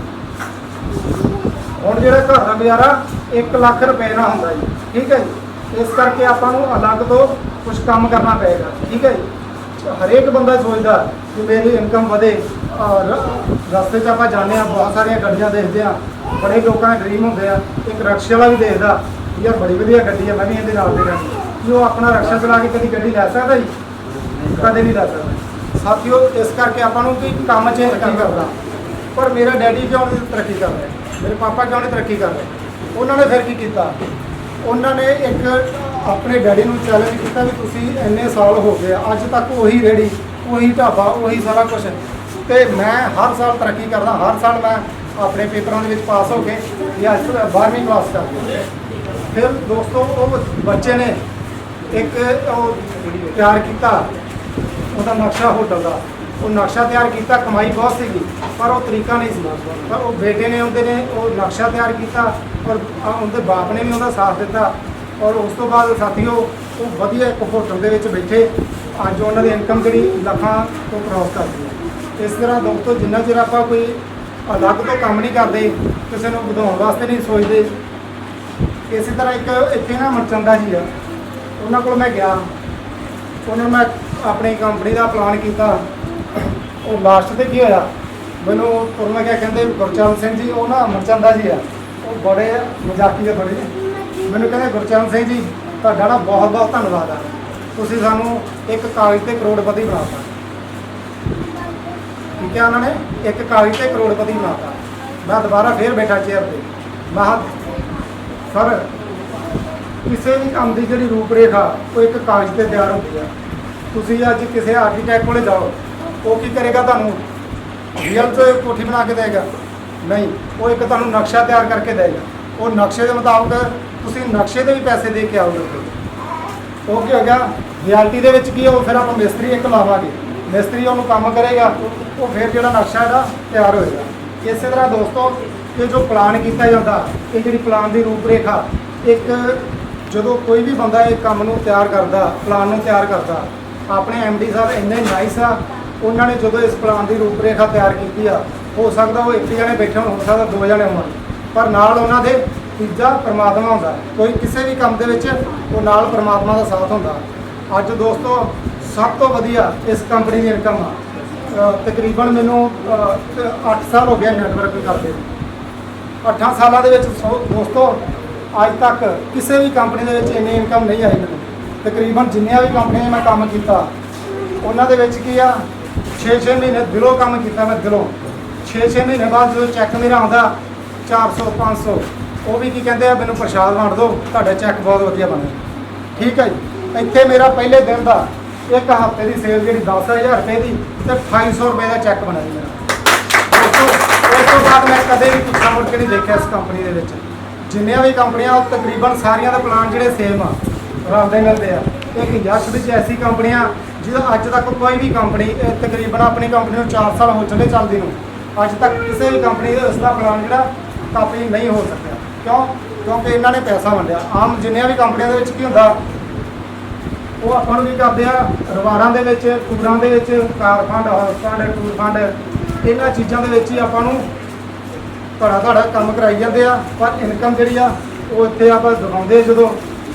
ਹੁਣ ਜਿਹੜਾ ਘਰ ਦਾ ਗੁਜ਼ਾਰਾ 1 ਲੱਖ ਰੁਪਏ ਨਾਲ ਹੁੰਦਾ ਜੀ। ਠੀਕ ਹੈ ਜੀ, ਇਸ ਕਰਕੇ ਆਪਾਂ ਨੂੰ ਅਲੱਗ ਤੋਂ ਕੁਝ ਕੰਮ ਕਰਨਾ ਪਏਗਾ। ਠੀਕ ਹੈ ਜੀ, ਹਰੇਕ ਬੰਦਾ ਸੋਚਦਾ ਕਿ ਮੇਰੀ ਇਨਕਮ ਵਧੇ। ਰਸਤੇ 'ਚ ਆਪਾਂ ਜਾਂਦੇ ਹਾਂ, ਬਹੁਤ ਸਾਰੀਆਂ ਗੱਡੀਆਂ ਦੇਖਦੇ ਹਾਂ, ਬੜੇ ਲੋਕਾਂ ਦੇ ਡਰੀਮ ਹੁੰਦੇ ਆ। ਇੱਕ ਰਕਸ਼ੇ ਵਾਲਾ ਵੀ ਦੇਖਦਾ ਯਾਰ ਬੜੀ ਵਧੀਆ ਗੱਡੀ ਹੈ, ਮੈਂ ਵੀ ਇਹਦੇ ਨਾਲ ਦੇ ਰਹਿਣਾ। ਕਿ ਉਹ ਆਪਣਾ ਰਕਸ਼ਾ ਚਲਾ ਕੇ ਕਦੀ ਗੱਡੀ ਲੈ ਸਕਦਾ ਜੀ, ਕਦੇ ਨਹੀਂ ਲੈ ਸਕਦਾ। ਸਾਥੀਓ, ਇਸ ਕਰਕੇ ਆਪਾਂ ਨੂੰ ਕਿ ਕੰਮ 'ਚ ਤਰੱਕੀ ਕਰਦਾ। ਪਰ ਮੇਰਾ ਡੈਡੀ ਕਿਉਂ ਨਹੀਂ ਤਰੱਕੀ ਕਰ ਰਿਹਾ, ਮੇਰੇ ਪਾਪਾ ਕਿਉਂ ਨਹੀਂ ਤਰੱਕੀ ਕਰ ਰਹੇ? ਉਹਨਾਂ ਨੇ ਫਿਰ ਕੀ ਕੀਤਾ, ਉਹਨਾਂ ਨੇ ਇੱਕ ਆਪਣੇ ਡੈਡੀ ਨੂੰ ਚੈਲੰਜ ਕੀਤਾ ਵੀ ਤੁਸੀਂ ਇੰਨੇ ਸਾਲ ਹੋ ਗਏ ਅੱਜ ਤੱਕ ਉਹੀ ਰੇਹੜੀ, ਉਹੀ ਢਾਬਾ, ਉਹੀ ਸਾਰਾ ਕੁਝ, ਤੇ ਮੈਂ ਹਰ ਸਾਲ ਤਰੱਕੀ ਕਰਦਾ। ਹਰ ਸਾਲ ਮੈਂ ਆਪਣੇ ਪੇਪਰਾਂ ਦੇ ਵਿੱਚ ਪਾਸ ਹੋ ਕੇ ਜਾਂ 12ਵੀਂ ਕਲਾਸ ਕਰਕੇ ਫਿਰ ਦੋਸਤੋ ਉਹ ਬੱਚੇ ਨੇ ਇੱਕ ਉਹ ਤਿਆਰ ਕੀਤਾ, ਉਹਦਾ ਨਕਸ਼ਾ ਹੋਟਲ ਦਾ। ਉਹ ਨਕਸ਼ਾ ਤਿਆਰ ਕੀਤਾ, ਕਮਾਈ ਬਹੁਤ ਸੀਗੀ ਪਰ ਉਹ ਤਰੀਕਾ ਨਹੀਂ ਸੀ। ਪਰ ਉਹ ਬੇਟੇ ਨੇ ਉਹਦੇ ਨੇ ਉਹ ਨਕਸ਼ਾ ਤਿਆਰ ਕੀਤਾ ਔਰ ਉਹਦੇ ਬਾਪ ਨੇ ਵੀ ਉਹਦਾ ਸਾਥ ਦਿੱਤਾ। ਔਰ ਉਸ ਤੋਂ ਬਾਅਦ ਸਾਥੀਓ ਉਹ ਵਧੀਆ ਇੱਕ ਹੋਟਲ ਦੇ ਵਿੱਚ ਬੈਠੇ, ਅੱਜ ਉਹਨਾਂ ਦੀ ਇਨਕਮ ਜਿਹੜੀ ਲੱਖਾਂ ਤੋਂ ਕ੍ਰੋਸ ਕਰਦੀ ਹੈ। ਇਸ ਤਰ੍ਹਾਂ ਦੋਸਤੋ ਜਿੰਨਾ ਚਿਰ ਆਪਾਂ ਕੋਈ ਅਲੱਗ ਤੋਂ ਕੰਮ ਨਹੀਂ ਕਰਦੇ, ਕਿਸੇ ਨੂੰ ਵਧਾਉਣ ਵਾਸਤੇ ਨਹੀਂ ਸੋਚਦੇ। ਇਸੇ ਤਰ੍ਹਾਂ ਇੱਕ ਇੱਥੇ ਨਾ ਮਰਚੰਦਾ ਜੀ ਆ, ਉਹਨਾਂ ਕੋਲ ਮੈਂ ਗਿਆ, ਉਹਨਾਂ ਨੂੰ ਮੈਂ ਆਪਣੀ ਕੰਪਨੀ ਦਾ ਪਲਾਨ ਕੀਤਾ। ਉਹ ਲਾਸਟ ਤੇ ਕੀ ਹੋਇਆ, ਮੈਨੂੰ ਉਹਨਾਂ ਕਿਹਾ ਕਹਿੰਦੇ ਗੁਰਚਰਨ ਸਿੰਘ ਜੀ, ਉਹ ਨਾ ਮਰਚੰਦਾ ਜੀ ਆ, ਉਹ ਬੜੇ ਮਜ਼ਾਕੀ ਆ ਬੜੇ। ਮੈਨੂੰ ਕਹਿੰਦੇ ਗੁਰਚਰਨ ਸਿੰਘ ਜੀ ਤੁਹਾਡਾ ਨਾ ਬਹੁਤ ਬਹੁਤ ਧੰਨਵਾਦ ਆ, ਤੁਸੀਂ ਸਾਨੂੰ ਇੱਕ ਕਾਗਜ਼ ਤੇ ਕਰੋੜਪਤੀ ਬਣਾਤਾ। ਠੀਕ ਹੈ। ਉਹਨਾਂ ਨੇ ਇੱਕ ਕਾਗਜ਼ ਤੇ ਕਰੋੜਪਤੀ ਬਣਾਤਾ। ਮੈਂ ਦੁਬਾਰਾ ਫੇਰ ਬੈਠਾ ਚੇਅਰ ਤੇ, ਮੈਂ ਕਿਹਾ ਸਰ ਕਿਸੇ ਵੀ ਕੰਮ ਦੀ ਜਿਹੜੀ ਰੂਪਰੇਖਾ ਉਹ ਇੱਕ ਕਾਗਜ਼ ਤੇ ਤਿਆਰ ਹੁੰਦੀ ਆ। ਤੁਸੀਂ ਅੱਜ ਕਿਸੇ ਆਰਕੀਟੈਕਟ ਕੋਲੇ ਜਾਓ, ਉਹ ਕੀ ਕਰੇਗਾ? ਤੁਹਾਨੂੰ ਰੀਅਲ 'ਚ ਕੋਠੀ ਬਣਾ ਕੇ ਦੇਗਾ? ਨਹੀਂ, ਉਹ ਇੱਕ ਤੁਹਾਨੂੰ ਨਕਸ਼ਾ ਤਿਆਰ ਕਰਕੇ ਦੇਗਾ। ਉਹ ਨਕਸ਼ੇ ਦੇ ਮੁਤਾਬਕ ਤੁਸੀਂ ਨਕਸ਼ੇ ਦੇ ਵੀ ਪੈਸੇ ਦੇ ਕੇ ਆਓਗੇ। ਉਹ ਕੀ ਹੋ ਗਿਆ? ਰਿਐਲਿਟੀ ਦੇ ਵਿੱਚ ਕੀ ਉਹ ਫਿਰ ਆਪਾਂ ਮਿਸਤਰੀ ਇੱਕ ਲਾਵਾਂਗੇ, ਮਿਸਤਰੀ ਉਹਨੂੰ ਕੰਮ ਕਰੇਗਾ, ਉਹ ਫਿਰ ਜਿਹੜਾ ਨਕਸ਼ਾ ਇਹਦਾ ਤਿਆਰ ਹੋਏਗਾ। ਇਸੇ ਤਰ੍ਹਾਂ ਦੋਸਤੋ ਇਹ ਜੋ ਪਲਾਨ ਕੀਤਾ ਜਾਂਦਾ, ਇਹ ਜਿਹੜੀ ਪਲਾਨ ਦੀ ਰੂਪਰੇਖਾ, ਇੱਕ ਜਦੋਂ ਕੋਈ ਵੀ ਬੰਦਾ ਇਹ ਕੰਮ ਨੂੰ ਤਿਆਰ ਕਰਦਾ, ਪਲਾਨ ਨੂੰ ਤਿਆਰ ਕਰਦਾ, ਆਪਣੇ ਐਮਡੀ ਸਾਹਿਬ ਇੰਨੇ ਨਾਈਸ ਆ, ਉਹਨਾਂ ਨੇ ਜਦੋਂ ਇਸ ਪਲਾਨ ਦੀ ਰੂਪਰੇਖਾ ਤਿਆਰ ਕੀਤੀ ਆ, ਹੋ ਸਕਦਾ ਉਹ ਇੱਕ ਜਣੇ ਬੈਠੇ ਹੋਣ, ਹੋ ਸਕਦਾ ਦੋ ਜਣੇ ਹੋਣ, ਪਰ ਨਾਲ ਉਹਨਾਂ ਦੇ ਤੀਜਾ ਪਰਮਾਤਮਾ ਹੁੰਦਾ। ਕੋਈ ਕਿਸੇ ਵੀ ਕੰਮ ਦੇ ਵਿੱਚ ਉਹ ਨਾਲ ਪਰਮਾਤਮਾ ਦਾ ਸਾਥ ਹੁੰਦਾ। ਅੱਜ ਦੋਸਤੋ ਸਭ ਤੋਂ ਵਧੀਆ ਇਸ ਕੰਪਨੀ ਦੀ ਇਨਕਮ ਆ। ਤਕਰੀਬਨ ਮੈਨੂੰ 8 ਸਾਲ ਹੋ ਗਏ ਨੈਟਵਰਕ ਕਰਦੇ। 8 ਸਾਲਾਂ ਦੇ ਵਿੱਚ ਦੋਸਤੋ ਅੱਜ ਤੱਕ ਕਿਸੇ ਵੀ ਕੰਪਨੀ ਦੇ ਵਿੱਚ ਇੰਨੀ ਇਨਕਮ ਨਹੀਂ ਆਈ ਮੈਨੂੰ। ਤਕਰੀਬਨ ਜਿੰਨੀਆਂ ਵੀ ਕੰਪਨੀਆਂ ਮੈਂ ਕੰਮ ਕੀਤਾ ਉਹਨਾਂ ਦੇ ਵਿੱਚ ਕੀ ਆ, 6-6 ਮਹੀਨੇ ਦਿਲੋਂ ਕੰਮ ਕੀਤਾ ਮੈਂ, ਦਿਲੋਂ। 6-6 ਮਹੀਨੇ ਬਾਅਦ ਜਦੋਂ ਚੈੱਕ ਮੇਰਾ ਆਉਂਦਾ 400-500, ਉਹ ਵੀ ਕੀ ਕਹਿੰਦੇ ਆ, ਮੈਨੂੰ ਪ੍ਰਸ਼ਾਦ ਵੰਡ ਦਿਓ, ਤੁਹਾਡਾ ਚੈੱਕ ਬਹੁਤ ਵਧੀਆ ਬਣਿਆ। ਠੀਕ ਹੈ ਜੀ। ਇੱਥੇ ਮੇਰਾ ਪਹਿਲੇ ਦਿਨ ਦਾ ਇੱਕ ਹਫ਼ਤੇ ਦੀ ਸੇਲ ਜਿਹੜੀ 10,000 ਰੁਪਏ ਦੀ ਤੇ 250 ਰੁਪਏ ਦਾ ਚੈੱਕ ਬਣਿਆ ਜੀ ਮੇਰਾ। ਉਸ ਤੋਂ ਬਾਅਦ ਮੈਂ ਕਦੇ ਵੀ ਪਿੱਛਾ ਮੁੜ ਕੇ ਨਹੀਂ ਦੇਖਿਆ ਇਸ ਕੰਪਨੀ ਦੇ ਵਿੱਚ। ਜਿੰਨੀਆਂ ਵੀ ਕੰਪਨੀਆਂ ਉਹ ਤਕਰੀਬਨ ਸਾਰੀਆਂ ਦੇ ਪਲਾਨ ਜਿਹੜੇ ਸੇਮ ਆ, ਰਲਦੇ ਮਿਲਦੇ ਆ। ਇੱਕ ਯਸ਼ ਵਿੱਚ ਐਸੀ ਕੰਪਨੀਆਂ ਜਿਹਦਾ ਅੱਜ ਤੱਕ ਕੋਈ ਵੀ ਕੰਪਨੀ, ਤਕਰੀਬਨ ਆਪਣੀ ਕੰਪਨੀ ਨੂੰ 4 ਸਾਲ ਹੋ ਚੱਲੇ ਚੱਲਦੀ ਨੂੰ, ਅੱਜ ਤੱਕ ਕਿਸੇ ਵੀ ਕੰਪਨੀ ਦੇ ਉਸ ਦਾ ਪਲਾਨ ਜਿਹੜਾ ਕਾਪੀ ਨਹੀਂ ਹੋ ਸਕਿਆ। ਕਿਉਂ? ਕਿਉਂਕਿ ਇਹਨਾਂ ਨੇ ਪੈਸਾ ਵੰਡਿਆ। ਆਮ ਜਿੰਨੀਆਂ ਵੀ ਕੰਪਨੀਆਂ ਦੇ ਵਿੱਚ ਕੀ ਹੁੰਦਾ, ਉਹ ਆਪਾਂ ਨੂੰ ਕੀ ਕਰਦੇ ਆ, ਰਿਵਾਰਡਾਂ ਦੇ ਵਿੱਚ, ਟੂਰਾਂ ਦੇ ਵਿੱਚ, car fund, house fund, tour fund, ਇਹਨਾਂ ਚੀਜ਼ਾਂ ਦੇ ਵਿੱਚ ਹੀ ਆਪਾਂ ਨੂੰ ਧੜਾ ਕੰਮ ਕਰਾਈ ਜਾਂਦੇ ਆ। ਪਰ ਇਨਕਮ ਜਿਹੜੀ ਆ ਉਹ ਇੱਥੇ ਆਪਾਂ ਦਿਖਾਉਂਦੇ, ਜਦੋਂ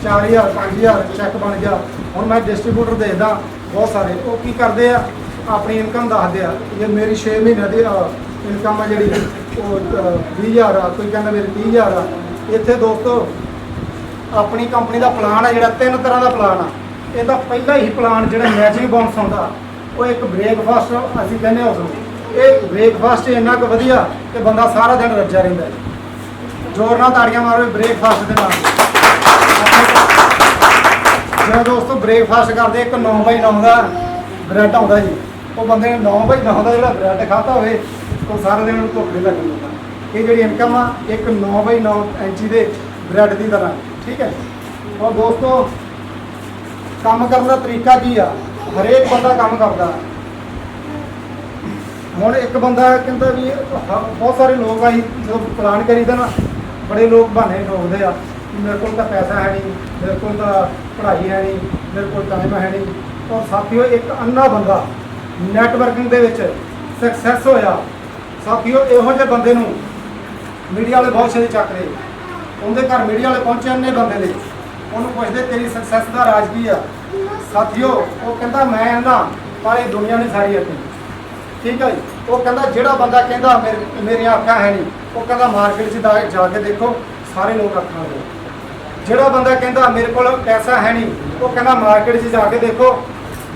4,000 5,000 ਚੈੱਕ ਬਣ ਗਿਆ। ਹੁਣ ਮੈਂ ਡਿਸਟਰੀਬਿਊਟਰ ਦੇਖਦਾ ਬਹੁਤ ਸਾਰੇ, ਉਹ ਕੀ ਕਰਦੇ ਆ, ਆਪਣੀ ਇਨਕਮ ਦੱਸਦੇ ਆ, ਜੇ ਮੇਰੀ 6 ਮਹੀਨੇ ਦੀ ਇਨਕਮ ਆ ਜਿਹੜੀ ਉਹ 20,000 ਆ, ਕੋਈ ਕਹਿੰਦਾ ਮੇਰੀ 30,000 ਆ। ਇੱਥੇ ਦੋਸਤੋ ਆਪਣੀ ਕੰਪਨੀ ਦਾ ਪਲਾਨ ਆ ਜਿਹੜਾ 3 ਤਰ੍ਹਾਂ ਦਾ ਪਲਾਨ ਆ। ਇਹਦਾ ਪਹਿਲਾ ਹੀ ਪਲਾਨ ਜਿਹੜਾ ਮੈਚਿੰਗ ਬਾਉਂਸ ਹੁੰਦਾ, ਉਹ ਇੱਕ ਬ੍ਰੇਕਫਾਸਟ ਅਸੀਂ ਕਹਿੰਦੇ ਉਸ ਨੂੰ। ਇਹ ਬ੍ਰੇਕਫਾਸਟ ਇੰਨਾ ਕੁ ਵਧੀਆ ਕਿ ਬੰਦਾ ਸਾਰਾ ਦਿਨ ਰੱਜਿਆ ਰਹਿੰਦਾ। ਜ਼ੋਰ ਨਾਲ ਤਾੜੀਆਂ ਮਾਰੋ ਬ੍ਰੇਕਫਾਸਟ ਦੇ ਨਾਲ। ਜਿਹੜਾ ਦੋਸਤੋ ਬ੍ਰੇਕਫਾਸਟ ਕਰਦੇ, ਇੱਕ 9x9 ਦਾ ਬ੍ਰੈਡ ਆਉਂਦਾ ਜੀ, ਉਹ ਬੰਦੇ ਨੇ 9x9 ਦਾ ਜਿਹੜਾ ਬ੍ਰੈਡ ਖਾਧਾ ਹੋਵੇ ਉਹ ਸਾਰਾ ਦਿਨ ਉਹਨੂੰ ਭੁੱਖ ਨਹੀਂ ਲੱਗਦੀ। ਇਹ ਜਿਹੜੀ ਇਨਕਮ ਆ ਇੱਕ 9x9 ਇੰਚੀ ਦੇ ਬ੍ਰੈਡ ਦੀ ਤਰ੍ਹਾਂ। ਠੀਕ ਹੈ। ਔਰ ਦੋਸਤੋ ਕੰਮ ਕਰਨ ਦਾ ਤਰੀਕਾ ਕੀ ਆ, ਹਰੇਕ ਬੰਦਾ ਕੰਮ ਕਰਦਾ। ਹੁਣ ਇੱਕ ਬੰਦਾ ਕਹਿੰਦਾ ਵੀ ਬਹੁਤ ਸਾਰੇ ਲੋਕ ਆਈ ਜਦੋਂ ਪਲਾਨ ਕਰੀਦਾ ਨਾ, ਬੜੇ ਲੋਕ ਬਹਾਨੇ ਠੋਕਦੇ ਆ, ਮੇਰੇ ਕੋਲ ਤਾਂ ਪੈਸਾ ਹੈ ਨਹੀਂ, ਮੇਰੇ ਕੋਲ ਤਾਂ ਪੜ੍ਹਾਈ ਹੈ ਨਹੀਂ, ਮੇਰੇ ਕੋਲ ਟਾਈਮ ਹੈ ਨਹੀਂ। ਔਰ ਸਾਥੀਓ ਇੱਕ ਅੰਨਾ ਬੰਦਾ ਨੈਟਵਰਕਿੰਗ ਦੇ ਵਿੱਚ ਸਕਸੈਸ ਹੋਇਆ। ਸਾਥੀਓ ਇਹੋ ਜਿਹੇ ਬੰਦੇ ਨੂੰ ਮੀਡੀਆ ਵਾਲੇ ਬਹੁਤ ਛੇਤੀ ਚੱਕਦੇ। ਉਹਦੇ ਘਰ ਮੀਡੀਆ ਵਾਲੇ ਪਹੁੰਚੇ ਇੰਨੇ ਬੰਦੇ ਦੇ, ਉਹਨੂੰ ਪੁੱਛਦੇ ਤੇਰੀ ਸਕਸੈਸ ਦਾ ਰਾਜ ਕੀ ਆ? ਸਾਥੀਓ ਉਹ ਕਹਿੰਦਾ ਮੈਂ ਨਾ, ਪਰ ਇਹ ਦੁਨੀਆ ਨਹੀਂ ਸਾਰੀ ਆਪਣੀ। ਠੀਕ ਹੈ ਜੀ। ਉਹ ਕਹਿੰਦਾ ਜਿਹੜਾ ਬੰਦਾ ਕਹਿੰਦਾ ਮੇਰੀਆਂ ਅੱਖਾਂ ਹੈ ਨਹੀਂ, ਉਹ ਕਹਿੰਦਾ ਮਾਰਕੀਟ 'ਚ ਜਾ ਕੇ ਦੇਖੋ ਸਾਰੇ ਲੋਕ ਅੱਖਾਂ ਦੇ। ਜਿਹੜਾ ਬੰਦਾ ਕਹਿੰਦਾ ਮੇਰੇ ਕੋਲ ਪੈਸਾ ਹੈ ਨਹੀਂ, ਉਹ ਕਹਿੰਦਾ ਮਾਰਕੀਟ 'ਚ ਜਾ ਕੇ ਦੇਖੋ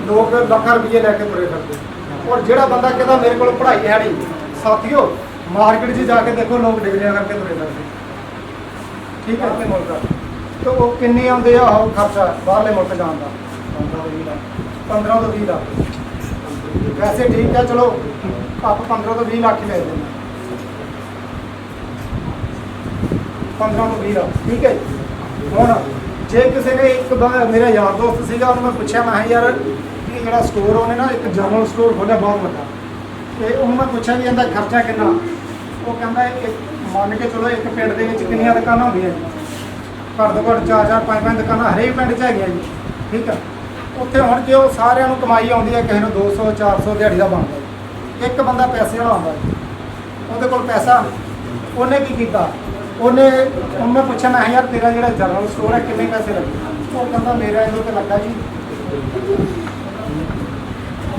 ਲੋਕ ਲੱਖਾਂ ਰੁਪਏ ਲੈ ਕੇ ਤੁਰੇ ਫਿਰਦੇ। ਔਰ ਜਿਹੜਾ ਬੰਦਾ ਕਹਿੰਦਾ ਮੇਰੇ ਕੋਲ ਪੜ੍ਹਾਈ ਹੈ ਨਹੀਂ, ਸਾਥੀਓ ਮਾਰਕੀਟ 'ਚ ਜਾ ਕੇ ਦੇਖੋ ਲੋਕ ਡਿਗਰੀਆਂ ਕਰਕੇ ਤੁਰੇ ਫਿਰਦੇ। ਠੀਕ ਹੈ। ਆਪਣੇ ਮੁਲਕ ਤੇ ਉਹ ਕਿੰਨੇ ਆਉਂਦੇ ਆ ਉਹ ਖਰਚਾ ਬਾਹਰਲੇ ਮੁਲਕ ਜਾਣ ਦਾ? 15 ਤੋਂ 20 ਲੱਖ। ਵੈਸੇ ਠੀਕ ਹੈ, ਚਲੋ ਆਪਾਂ 15 ਤੋਂ 20 ਲੱਖ ਹੀ ਲੈ ਦਿੰਦੇ, 15 ਤੋਂ 20 ਲੱਖ। ਠੀਕ ਹੈ। ਹੁਣ ਜੇ ਕਿਸੇ ਨੇ ਮੇਰਾ ਯਾਰ ਦੋਸਤ ਸੀਗਾ, ਉਹਨੂੰ ਮੈਂ ਪੁੱਛਿਆ, ਮੈਂ ਕਿਹਾ ਯਾਰ ਇਹ ਜਿਹੜਾ ਸਟੋਰ ਉਹਨੇ ਨਾ ਇੱਕ ਜਨਰਲ ਸਟੋਰ ਖੋਲ੍ਹਿਆ ਬਹੁਤ ਵੱਡਾ, ਤੇ ਉਹਨੂੰ ਮੈਂ ਪੁੱਛਿਆ ਵੀ ਇਹਦਾ ਖਰਚਾ ਕਿੰਨਾ? ਉਹ ਕਹਿੰਦਾ ਮੰਨ ਕੇ ਚਲੋ ਇੱਕ ਪਿੰਡ ਦੇ ਵਿੱਚ ਕਿੰਨੀਆਂ ਦੁਕਾਨਾਂ ਹੁੰਦੀਆਂ ਜੀ? ਘੱਟ ਤੋਂ ਘੱਟ 4-4 5-5 ਦੁਕਾਨਾਂ ਹਰੇਕ ਪਿੰਡ 'ਚ ਹੈਗੀਆਂ ਜੀ। ਠੀਕ ਹੈ। ਉੱਥੇ ਹੁਣ ਕਿ ਉਹ ਸਾਰਿਆਂ ਨੂੰ ਕਮਾਈ ਆਉਂਦੀ ਹੈ, ਕਿਸੇ ਨੂੰ 200-400 ਦਿਹਾੜੀ ਦਾ ਬਣਦਾ ਜੀ। ਇੱਕ ਬੰਦਾ ਪੈਸੇ ਵਾਲਾ ਆਉਂਦਾ ਜੀ, ਉਹਦੇ ਕੋਲ ਪੈਸਾ, ਉਹਨੇ ਕੀ ਕੀਤਾ, ਉਹਨੂੰ ਮੈਂ ਪੁੱਛਿਆ, ਮੈਂ ਯਾਰ ਤੇਰਾ ਜਿਹੜਾ ਜਨਰਲ ਸਟੋਰ ਹੈ ਕਿੰਨੇ ਪੈਸੇ ਲੱਗੇ? ਉਹ ਕਹਿੰਦਾ ਮੇਰਾ ਇਹਦੇ ਤੇ ਲੱਗਾ ਜੀ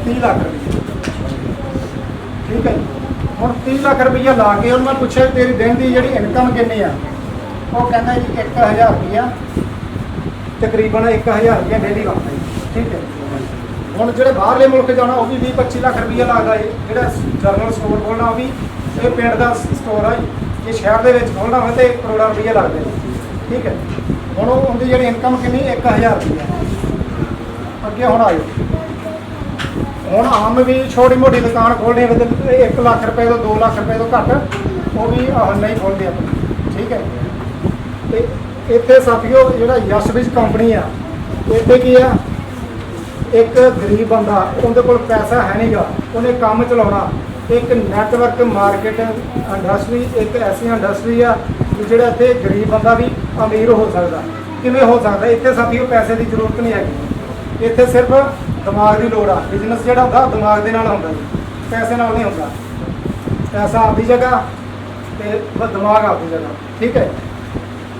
30 ਲੱਖ ਰੁਪਏ। ਠੀਕ ਹੈ ਜੀ। ਹੁਣ 30 ਲੱਖ ਰੁਪਈਆ ਲਾ ਕੇ ਉਹਨੂੰ ਮੈਂ ਪੁੱਛਿਆ ਤੇਰੀ ਦਿਨ ਦੀ ਜਿਹੜੀ ਇਨਕਮ ਕਿੰਨੀ ਆ? ਉਹ ਕਹਿੰਦਾ ਜੀ 1000 ਰੁਪਈਆ, ਤਕਰੀਬਨ 1000 ਰੁਪਈਆ ਡੇਲੀ ਬਣਦਾ ਜੀ। ਠੀਕ ਹੈ। ਹੁਣ ਜਿਹੜੇ ਬਾਹਰਲੇ ਮੁਲਕ ਜਾਣਾ ਉਹ ਵੀ 20-25 ਲੱਖ ਰੁਪਈਆ ਲੱਗਦਾ ਏ। ਜਿਹੜਾ ਜਰਨਲ ਸਟੋਰ ਖੋਲ੍ਹਣਾ ਉਹ ਵੀ, ਇਹ ਪਿੰਡ ਦਾ ਸਟੋਰ ਆ ਜੀ, ਇਹ ਸ਼ਹਿਰ ਦੇ ਵਿੱਚ ਖੋਲ੍ਹਣਾ ਹੋਵੇ ਤੇ ਕਰੋੜਾਂ ਰੁਪਈਆ ਲੱਗਦੇ ਨੇ। ਠੀਕ ਹੈ, ਹੁਣ ਉਹਦੀ ਜਿਹੜੀ ਇਨਕਮ ਕਿੰਨੀ 1000 ਰੁਪਈਆ। ਅੱਗੇ ਹੁਣ ਆਇਓ, ਹੁਣ ਆਮ ਵੀ ਛੋਟੀ ਮੋਟੀ ਦੁਕਾਨ ਖੋਲ੍ਹਣੀ ਹੋਵੇ ਤੇ 1 ਲੱਖ ਰੁਪਏ ਤੋਂ 2 ਲੱਖ ਰੁਪਏ ਤੋਂ ਘੱਟ ਉਹ ਵੀ ਨਹੀਂ ਖੋਲ੍ਹਦੇ ਆਪਣੀ। ਠੀਕ ਹੈ, ਤੇ ਇੱਥੇ ਸਾਥੀਓ ਜਿਹੜਾ ਯਸ਼ਵਿਜ ਕੰਪਨੀ ਆ, ਇੱਥੇ ਕੀ ਆ, ਇੱਕ ਗਰੀਬ ਬੰਦਾ ਉਹਦੇ ਕੋਲ ਪੈਸਾ ਹੈ ਨਹੀਂਗਾ, ਉਹਨੇ ਕੰਮ ਚਲਾਉਣਾ, ਇੱਕ ਨੈਟਵਰਕ ਮਾਰਕੀਟ ਇੰਡਸਟਰੀ, ਇੱਕ ਐਸੀ ਇੰਡਸਟਰੀ ਆ ਵੀ ਜਿਹੜਾ ਇੱਥੇ ਗਰੀਬ ਬੰਦਾ ਵੀ ਅਮੀਰ ਹੋ ਸਕਦਾ। ਕਿਵੇਂ ਹੋ ਸਕਦਾ? ਇੱਥੇ ਸਾਥੀਓ ਪੈਸੇ ਦੀ ਜ਼ਰੂਰਤ ਨਹੀਂ ਹੈਗੀ, ਇੱਥੇ ਸਿਰਫ ਦਿਮਾਗ ਦੀ ਲੋੜ ਆ। ਬਿਜ਼ਨਸ ਜਿਹੜਾ ਹੁੰਦਾ ਦਿਮਾਗ ਦੇ ਨਾਲ ਹੁੰਦਾ ਜੀ, ਪੈਸੇ ਨਾਲ ਨਹੀਂ ਹੁੰਦਾ। ਪੈਸਾ ਆਪਦੀ ਜਗ੍ਹਾ ਤੇ ਦਿਮਾਗ ਆਪਦੀ ਜਗ੍ਹਾ। ਠੀਕ ਹੈ,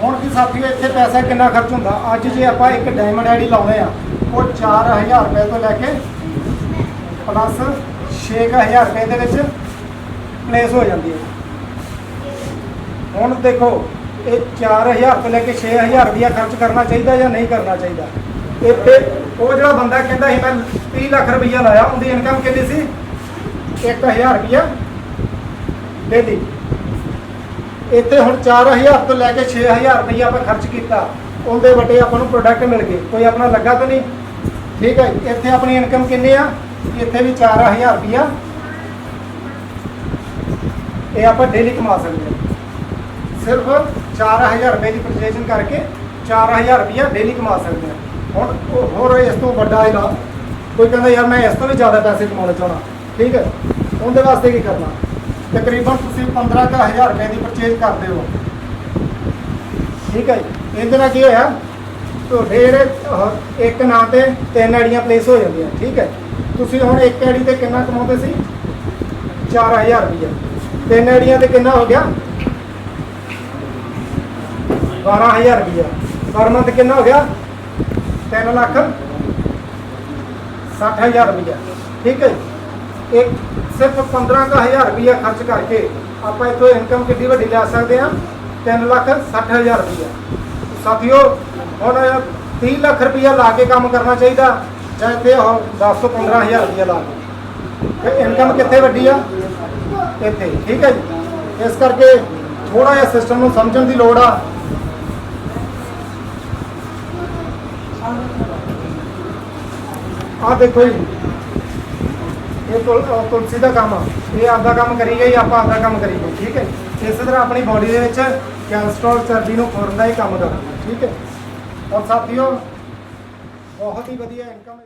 ਹੁਣ ਕੀ ਸਾਥੀਓ ਇੱਥੇ ਪੈਸਾ ਕਿੰਨਾ ਖਰਚ ਹੁੰਦਾ? ਅੱਜ ਜੇ ਆਪਾਂ ਇੱਕ ਡਾਇਮੰਡ ਆਈਡੀ ਲਾਉਣੇ ਆ, ਉਹ 4000 ਰੁਪਏ ਤੋਂ ਲੈ ਕੇ ਪਲੱਸ 6000 ਰੁਪਏ ਦੇ ਵਿੱਚ ਪਲੇਸ ਹੋ ਜਾਂਦੀ ਹੈ। ਹੁਣ ਦੇਖੋ ਇਹ 4000 ਤੋਂ ਲੈ ਕੇ 6000 ਰੁਪਇਆ ਖਰਚ ਕਰਨਾ ਚਾਹੀਦਾ ਜਾਂ ਨਹੀਂ ਕਰਨਾ ਚਾਹੀਦਾ? ਇੱਥੇ ਉਹ ਜਿਹੜਾ ਬੰਦਾ ਕਹਿੰਦਾ ਸੀ ਮੈਂ 30 ਲੱਖ ਰੁਪਈਆ ਲਾਇਆ, ਉਹਦੀ ਇਨਕਮ ਕਿੰਨੀ ਸੀ? 1000 ਰੁਪਇਆ ਡੇਲੀ। ਇੱਥੇ ਹੁਣ 4000 ਤੋਂ ਲੈ ਕੇ 6000 ਰੁਪਈਆ ਆਪਾਂ ਖਰਚ ਕੀਤਾ, ਉਹਦੇ ਵੱਟੇ ਆਪਾਂ ਨੂੰ ਪ੍ਰੋਡਕਟ ਮਿਲ ਗਏ, ਕੋਈ ਆਪਣਾ ਲੱਗਾ ਤਾਂ ਨਹੀਂ। ਠੀਕ ਹੈ, ਇੱਥੇ ਆਪਣੀ ਇਨਕਮ ਕਿੰਨੀ ਆ? ਇੱਥੇ ਵੀ 4000 ਰੁਪਈਆ ਇਹ ਆਪਾਂ ਡੇਲੀ ਕਮਾ ਸਕਦੇ ਹਾਂ। ਸਿਰਫ 4000 ਰੁਪਏ ਦੀ ਪਰਚੇਜ਼ਿੰਗ ਕਰਕੇ 4000 ਰੁਪਈਆ ਡੇਲੀ ਕਮਾ ਸਕਦੇ ਹਾਂ। ਹੁਣ ਹੋਰ ਇਸ ਤੋਂ ਵੱਡਾ ਇਹਦਾ ਕੋਈ ਕਹਿੰਦਾ ਯਾਰ ਮੈਂ ਇਸ ਤੋਂ ਵੀ ਜ਼ਿਆਦਾ ਪੈਸੇ ਕਮਾਉਣਾ ਚਾਹੁੰਦਾ। ਠੀਕ ਹੈ, ਉਹਦੇ ਵਾਸਤੇ ਕੀ ਕਰਨਾ? ਤਕਰੀਬਨ ਤੁਸੀਂ 15,000 ਰੁਪਏ ਦੀ ਪਰਚੇਜ਼ ਕਰਦੇ ਹੋ। ਠੀਕ ਹੈ, ਇਹਦੇ ਨਾਲ ਕੀ ਹੋਇਆ? ਤੁਹਾਡੇ ਜਿਹੜੇ ਇੱਕ ਨਾਂ ਤੇ 3 ਆਈਡੀਆਂ ਪਲੇਸ ਹੋ ਜਾਂਦੀਆਂ। ਠੀਕ ਹੈ, ਤੁਸੀਂ ਹੁਣ ਇੱਕ ਆਈਡੀ ਤੇ ਕਿੰਨਾ ਕਮਾਉਂਦੇ ਸੀ? 4000 ਰੁਪਈਆ। 3 ਆਈਡੀਆਂ ਤੇ ਕਿੰਨਾ ਹੋ ਗਿਆ? 12000 ਰੁਪਈਆ। ਪਰ ਮੰਥ ਕਿੰਨਾ ਹੋ ਗਿਆ? 3,60,000 ਰੁਪਈਆ। ਠੀਕ ਹੈ, ਇੱਕ ਸਿਰਫ 15,000 ਰੁਪਈਆ ਖਰਚ ਕਰਕੇ ਆਪਾਂ ਇੱਥੋਂ ਇਨਕਮ ਕਿੰਨੀ ਵੱਡੀ ਲੈ ਸਕਦੇ ਹਾਂ? 3,60,000 ਰੁਪਈਆ। ਸਾਥੀਓ ਹੁਣ 30 ਲੱਖ ਰੁਪਈਆ ਲਾ ਕੇ ਕੰਮ ਕਰਨਾ ਚਾਹੀਦਾ ਜਾਂ ਇੱਥੇ 10 ਤੋਂ 15,000 ਰੁਪਈਆ ਲਾ ਕੇ? ਤੇ ਇਨਕਮ ਕਿੱਥੇ ਵੱਡੀ ਆ? ਇੱਥੇ। ਠੀਕ ਹੈ ਜੀ, ਇਸ ਕਰਕੇ ਥੋੜ੍ਹਾ ਜਿਹਾ ਸਿਸਟਮ ਨੂੰ ਸਮਝਣ ਦੀ ਲੋੜ ਆ। ਆਹ ਦੇਖੋ ਜੀ, ਇਹ ਤੁਲਸੀ ਦਾ ਕੰਮ ਆ, ਇਹ ਆਪਦਾ ਕੰਮ ਕਰੀ ਗਈ, ਆਪਾਂ ਆਪਦਾ ਕੰਮ ਕਰੀ ਗਏ। ਠੀਕ ਹੈ, ਇਸੇ ਤਰ੍ਹਾਂ ਆਪਣੀ ਬੋਡੀ ਦੇ ਵਿੱਚ ਕੈਲਸਟ੍ਰੋਲ ਚਰਬੀ ਨੂੰ ਖੋਰਨ ਦਾ ਹੀ ਕੰਮ ਕਰਨਾ। ਠੀਕ ਹੈ, ਔਰ ਸਾਥੀਓ ਬਹੁਤ ਹੀ ਵਧੀਆ ਇਨਕਮ